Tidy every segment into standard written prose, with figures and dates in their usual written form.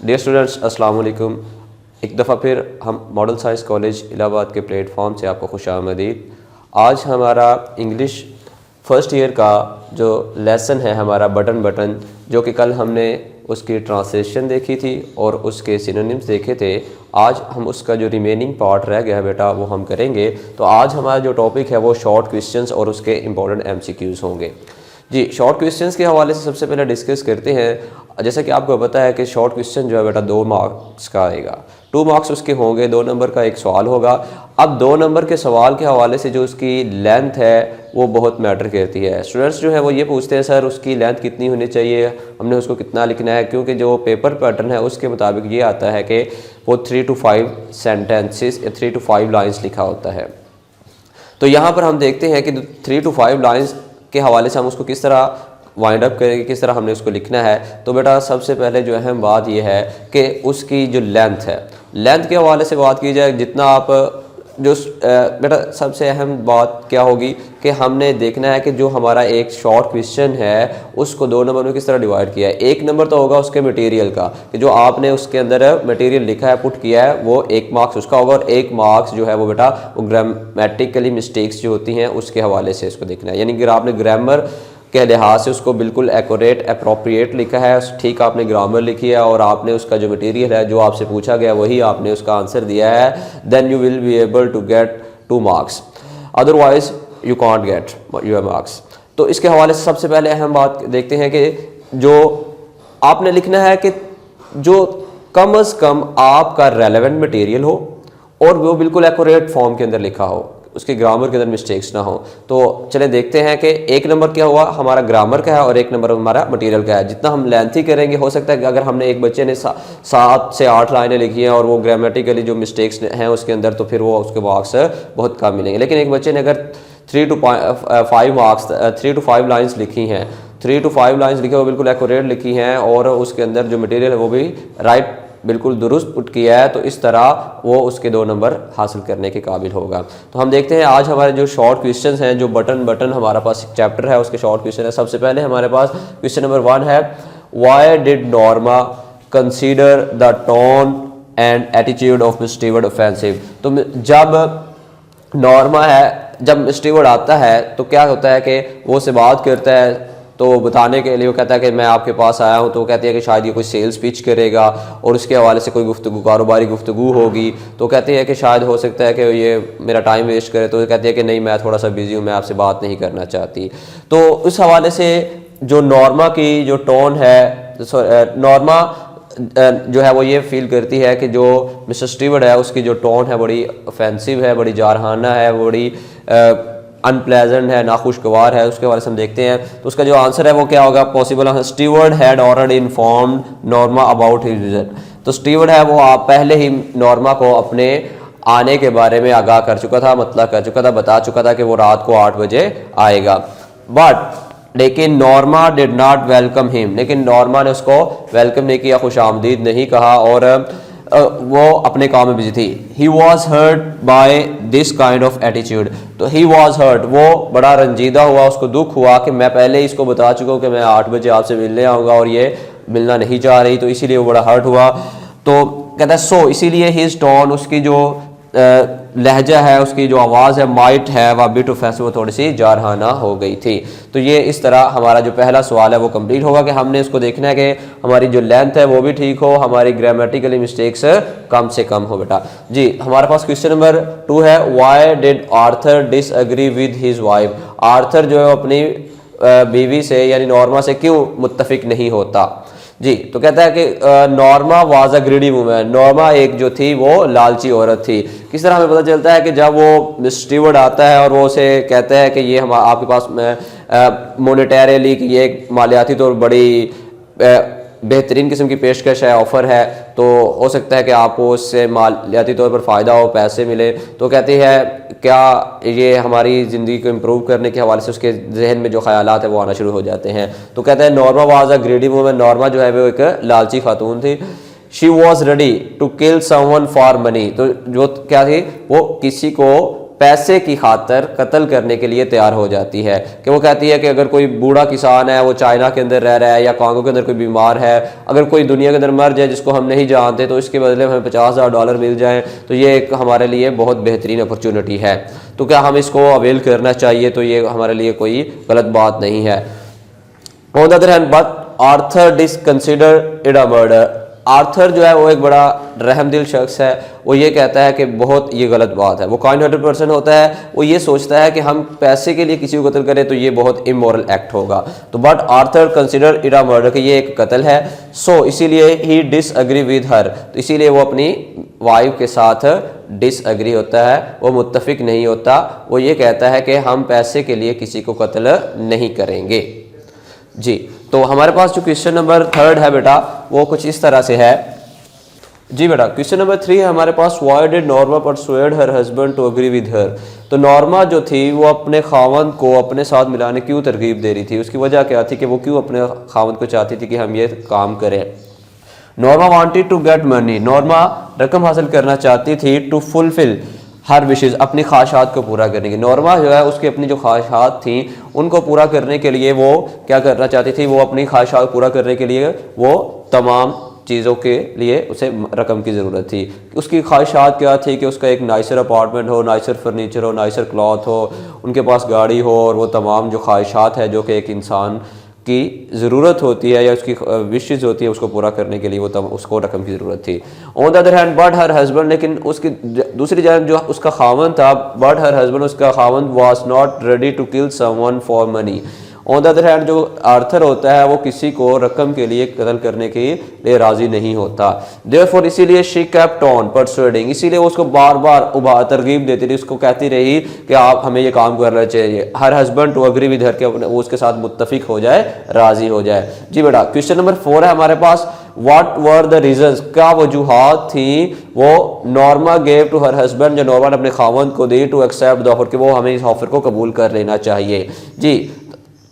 Dear students, अस्सलाम वालेकुम। एक दफ़ा फिर हम मॉडल साइंस कॉलेज इलाहाबाद के प्लेटफॉर्म से आपको खुशामदीद। आज हमारा इंग्लिश फ़र्स्ट ईयर का जो लेसन है हमारा बटन, जो कि कल हमने उसकी ट्रांसलेशन देखी थी और उसके सिनोनिम्स देखे थे। आज हम उसका जो रिमेनिंग पार्ट रह गया है बेटा वो हम करेंगे। तो आज हमारा जो टॉपिक है वो शॉर्ट क्वेश्चंस और उसके इम्पोर्टेंट MCQs होंगे। जी, शॉर्ट क्वेश्चंस के हवाले से सबसे पहले डिस्कस करते हैं। जैसा कि आपको पता है कि शॉर्ट क्वेश्चन जो है बेटा 2 मार्क्स का आएगा, 2 मार्क्स उसके होंगे। 2 नंबर का एक सवाल होगा। अब 2 नंबर के सवाल के हवाले से जो उसकी लेंथ है वो बहुत मैटर करती है। स्टूडेंट्स जो है वो ये पूछते हैं सर उसकी लेंथ कितनी होनी चाहिए, हमने उसको कितना लिखना है, क्योंकि जो पेपर पैटर्न है उसके मुताबिक ये आता है कि वो 3 to 5 सेंटेंसेस, 3 to 5 लाइन्स लिखा होता है। तो यहाँ पर हम देखते हैं कि 3 to 5 लाइन्स के हवाले से हम उसको किस तरह वाइंड अप करेंगे, किस तरह हमने उसको लिखना है। तो बेटा सबसे पहले जो अहम बात यह है कि उसकी जो लेंथ है, लेंथ के हवाले से बात की जाए, जितना आप जो बेटा सबसे अहम बात क्या होगी कि हमने देखना है कि जो हमारा एक शॉर्ट क्वेश्चन है उसको 2 नंबर में किस तरह डिवाइड किया है। 1 नंबर तो होगा उसके मटेरियल का, कि जो आपने उसके अंदर मटेरियल लिखा है, पुट किया है, वो 1 मार्क्स उसका होगा। और 1 मार्क्स जो है वो बेटा वो ग्रामेटिकली मिस्टेक्स जो होती हैं उसके हवाले से इसको देखना है। यानी कि आपने ग्रामर के लिहाज से उसको बिल्कुल एक्यूरेट अप्रोप्रिएट लिखा है, ठीक आपने ग्रामर लिखी है और आपने उसका जो मटेरियल है जो आपसे पूछा गया वही आपने उसका आंसर दिया है, then you will be able to get 2 marks, otherwise you can't get your marks. तो इसके हवाले से सबसे पहले अहम बात देखते हैं कि जो आपने लिखना है कि जो कम अज़ कम आपका रेलेवेंट मटेरियल हो और वो बिल्कुल एक्यूरेट फॉर्म के अंदर लिखा हो, उसके ग्रामर के अंदर मिस्टेक्स ना हो। तो चले देखते हैं कि 1 नंबर क्या हुआ हमारा ग्रामर का है और 1 नंबर हमारा मटेरियल का है। जितना हम लेंथी करेंगे, हो सकता है कि अगर हमने एक बच्चे ने 7 से 8 लाइनें लिखी हैं और वो ग्रामेटिकली जो मिस्टेक्स हैं उसके अंदर, तो फिर वो उसके मार्क्स बहुत कम मिलेंगे। लेकिन एक बच्चे ने अगर 3 to 5 लाइन्स लिखी हैं, 3 to 5 लाइन्स लिखी, वो बिल्कुल एक्यूरेट लिखी हैं और उसके अंदर जो मटेरियल है वो भी राइट बिल्कुल दुरुस्त पुट किया है, तो इस तरह वो उसके 2 नंबर हासिल करने के काबिल होगा। तो हम देखते हैं आज हमारे जो शॉर्ट क्वेश्चंस हैं, जो बटन हमारा पास एक चैप्टर है उसके शॉर्ट क्वेश्चन है। सबसे पहले हमारे पास क्वेश्चन नंबर 1 है, why did Norma consider the tone and attitude of miss Stewart offensive. तो जब नॉर्मा है, जब मिस स्टीवर्ट आता है तो क्या होता है कि वो उससे बात करता है, तो बताने के लिए वो कहता है कि मैं आपके पास आया हूँ। तो वो कहती है कि शायद ये कोई सेल्स पिच करेगा और उसके हवाले से कोई गुफ्तगू, कारोबारी गुफ्तगू होगी। तो कहती है कि शायद हो सकता है कि ये मेरा टाइम वेस्ट करे। तो वो कहती है कि नहीं, मैं थोड़ा सा बिजी हूँ, मैं आपसे बात नहीं करना चाहती। तो उस हवाले से जो नॉर्मा की जो टोन है, नॉर्मा जो है वो ये फील करती है कि जो मिस्टर स्टीवर्ट है उसकी जो टोन है बड़ी ऑफेंसिव है, बड़ी जारहाना है, बड़ी अनप्लेजेंट है, नाखुशगवार है। उसके बारे में हम देखते हैं। तो उसका जो आंसर है वो क्या होगा, पॉसिबल है, Stewart had already informed Norma about his visit. तो स्टीवर्ट है वो आप पहले ही नॉर्मा को अपने आने के बारे में आगाह कर चुका था, मतलब कर चुका था, बता चुका था कि वो रात को 8 बजे आएगा। लेकिन Norma did not welcome him, लेकिन नॉर्मा ने उसको वेलकम नहीं किया, खुश आमदीद नहीं कहा और वो अपने काम में बिजी थी। He was hurt by this kind of attitude. तो ही वॉज हर्ट, वो बड़ा रंजीदा हुआ, उसको दुख हुआ कि मैं पहले ही इसको बता चुका हूँ कि मैं 8 बजे आपसे मिलने आऊँगा और ये मिलना नहीं चाह रही, तो इसीलिए वो बड़ा हर्ट हुआ। तो कहता है सो, इसीलिए हिज टोन, उसकी जो लहजा है, उसकी जो आवाज़ है, माइट है वह बिट ऑफेंसिव, थोड़ी सी जारहाना हो गई थी। तो ये इस तरह हमारा जो पहला सवाल है वो कंप्लीट होगा कि हमने इसको देखना है कि हमारी जो लेंथ है वो भी ठीक हो, हमारी ग्रामेटिकली मिस्टेक्स कम से कम हो बेटा। जी, हमारे पास क्वेश्चन नंबर 2 है, why did Arthur disagree with his wife. Arthur जो है अपनी बीवी से यानी नॉर्मा से क्यों मुत्तफिक नहीं होता। जी, तो कहता है कि Norma was a greedy woman, Norma एक जो थी वो लालची औरत थी। किस तरह हमें पता चलता है कि जब वो मिस स्टीवर्ट आता है और वो उसे कहता है कि ये हम आपके पास मोनेटरीली कि ये मालियाती तौर बड़ी बेहतरीन किस्म की पेशकश है, ऑफ़र है, तो हो सकता है कि आपको उससे मालियाती तौर पर फ़ायदा हो, पैसे मिले। तो कहती है क्या ये हमारी ज़िंदगी को इम्प्रूव करने के हवाले से उसके जहन में जो ख्यालात है वो आना शुरू हो जाते हैं। तो कहते हैं Norma was a greedy woman, Norma जो है वो एक लालची खातून थी। She was ready to kill someone for money, तो जो क्या थी वो किसी को पैसे की खातर कत्ल करने के लिए तैयार हो जाती है। कि वो कहती है कि अगर कोई बूढ़ा किसान है, वो चाइना के अंदर रह रहा है या कांगो के अंदर कोई बीमार है, अगर कोई दुनिया के अंदर मर जाए जिसको हम नहीं जानते, तो इसके बदले में हमें $50,000 मिल जाए, तो ये एक हमारे लिए बहुत बेहतरीन अपॉर्चुनिटी है। तो क्या हम इसको अवेल करना चाहिए? तो ये हमारे लिए कोई गलत बात नहीं है। On the other hand, but Arthur disconsider it a murder. Arthur जो है वो एक बड़ा रहमदिल शख्स है। वो ये कहता है कि बहुत ये गलत बात है। वो काइंड हार्टेड पर्सन होता है। वो ये सोचता है कि हम पैसे के लिए किसी को कत्ल करें तो ये बहुत इमोरल एक्ट होगा। तो but Arthur consider it a murder, कि ये एक कत्ल है। सो इसीलिए ही डिसएग्री विद हर, तो इसीलिए वो अपनी वाइफ के साथ डिसएग्री होता है, वो मुत्तफिक नहीं होता। वो ये कहता है कि हम पैसे के लिए किसी को कत्ल नहीं करेंगे। जी, तो हमारे पास जो क्वेश्चन नंबर 3 है बेटा, वो कुछ इस तरह से है। जी बेटा, क्वेश्चन नंबर 3 है हमारे पास, why did Norma persuade her husband to agree with her. तो नॉर्मा जो थी वो अपने खावंद को अपने साथ मिलाने क्यों तरगीब दे रही थी? उसकी वजह क्या थी कि वो क्यों अपने खावंद को चाहती थी कि हम ये काम करें? Norma wanted to get money, Norma रकम हासिल करना चाहती थी। टू फुलफिल हर विशेज़, अपनी ख्वाहिशात को पूरा करने की। नॉर्मा जो है उसकी अपनी जो ख्वाहिशात थी उनको पूरा करने के लिए वो क्या करना चाहती थी? वो अपनी ख्वाहिशात पूरा करने के लिए वो तमाम चीज़ों के लिए उसे रकम की ज़रूरत थी। उसकी ख्वाहिशात क्या थी? कि उसका एक नाइसर अपार्टमेंट हो, नाइसर फर्नीचर हो, नाइसर क्लॉथ हो, उनके पास गाड़ी हो, और वो तमाम जो ख्वाहिशात है जो कि एक इंसान की ज़रूरत होती है या उसकी विशेज़ होती है, उसको पूरा करने के लिए वो तब उसको रकम की ज़रूरत थी। On the other hand, but her husband, लेकिन उसकी दूसरी जानब जो उसका खावंद था, बट हर हस्बैंड, उसका खावंद was not ready to kill someone for money. On the other hand, जो आर्थर होता है वो किसी को रकम के लिए कत्ल करने के लिए राज़ी नहीं होता। देयरफॉर, इसीलिए शी केप्ट ऑन परसुएडिंग, इसीलिए वो उसको बार बार तरगीब देती रही, उसको कहती रही कि आप हमें ये काम करना चाहिए। Her husband to agree with her, के वो उसके साथ मुत्तफिक हो जाए, राज़ी हो जाए। जी बेटा, क्वेश्चन नंबर 4 है हमारे पास, व्हाट वर द रीजंस, क्या वजूहात थी वो Norma gave to her husband, जो नॉर्मा ने अपने खावंद को दी, टू एक्सेप्ट द ऑफर, कि वो हमें इस ऑफर को कबूल कर लेना चाहिए। जी,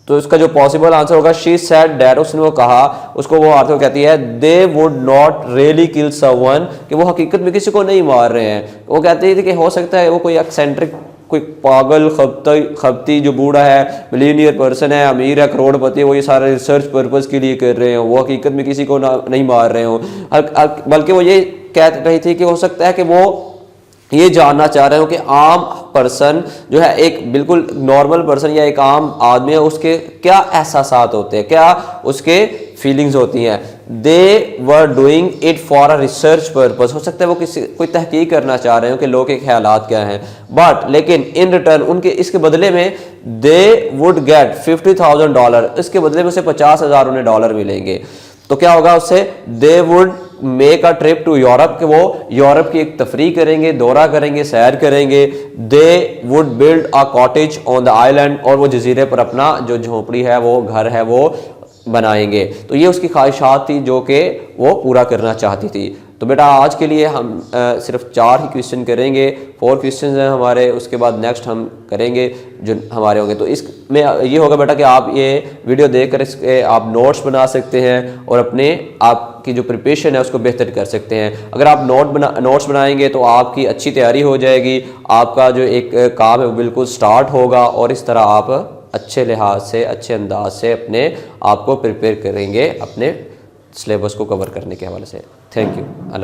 तो इसका जो पॉसिबल आंसर होगा, शी सेड दैट, उसने वो कहा, उसको वो आर्थर कहती है, they would not really kill someone, कि वो हकीकत में किसी को नहीं मार रहे हैं। वो कहते थे कि हो सकता है वो कोई एक्सेंट्रिक, कोई पागल खपती जो बूढ़ा है, मिलीनियर पर्सन है, अमीर है, करोड़पति है, वो ये सारा रिसर्च पर्पस के लिए कर रहे हैं, वो हकीकत में किसी को नहीं मार रहे हो। बल्कि वो ये कह रही थी कि हो सकता है कि वो ये जानना चाह रहे हो कि आम पर्सन जो है, एक बिल्कुल नॉर्मल पर्सन या एक आम आदमी है, उसके क्या एहसासात होते हैं, क्या उसके फीलिंग्स होती हैं। They were doing it for a research purpose, हो सकता है वो कोई तहकीक करना चाह रहे हो कि लोग के ख्यालात क्या हैं। बट लेकिन इन रिटर्न, उनके इसके बदले में दे वुड गेट $50,000, इसके बदले में उसे $50,000 उन्हें डॉलर मिलेंगे। तो क्या होगा उससे? They would make a trip to Europe, कि वो यूरोप की एक तफरी करेंगे, दौरा करेंगे, सैर करेंगे। They would build a cottage on the island, और वो जजीरे पर अपना जो झोपड़ी है, वो घर है, वो बनाएंगे। तो ये उसकी ख्वाहिशात थी जो कि वो पूरा करना चाहती थी। तो बेटा आज के लिए हम सिर्फ 4 ही क्वेश्चन करेंगे, 4 क्वेश्चन हैं हमारे, उसके बाद नेक्स्ट हम करेंगे जो हमारे होंगे। तो इसमें ये होगा बेटा कि आप ये वीडियो देखकर इसके आप नोट्स बना सकते हैं और अपने आपकी जो प्रिपरेशन है उसको बेहतर कर सकते हैं। अगर आप नोट्स बनाएंगे तो आपकी अच्छी तैयारी हो जाएगी, आपका जो एक काम है वो बिल्कुल स्टार्ट होगा, और इस तरह आप अच्छे लिहाज से, अच्छे अंदाज से अपने आप को प्रिपेयर करेंगे अपने सिलेबस को कवर करने के हवाले से। Thank you. अल्लाह।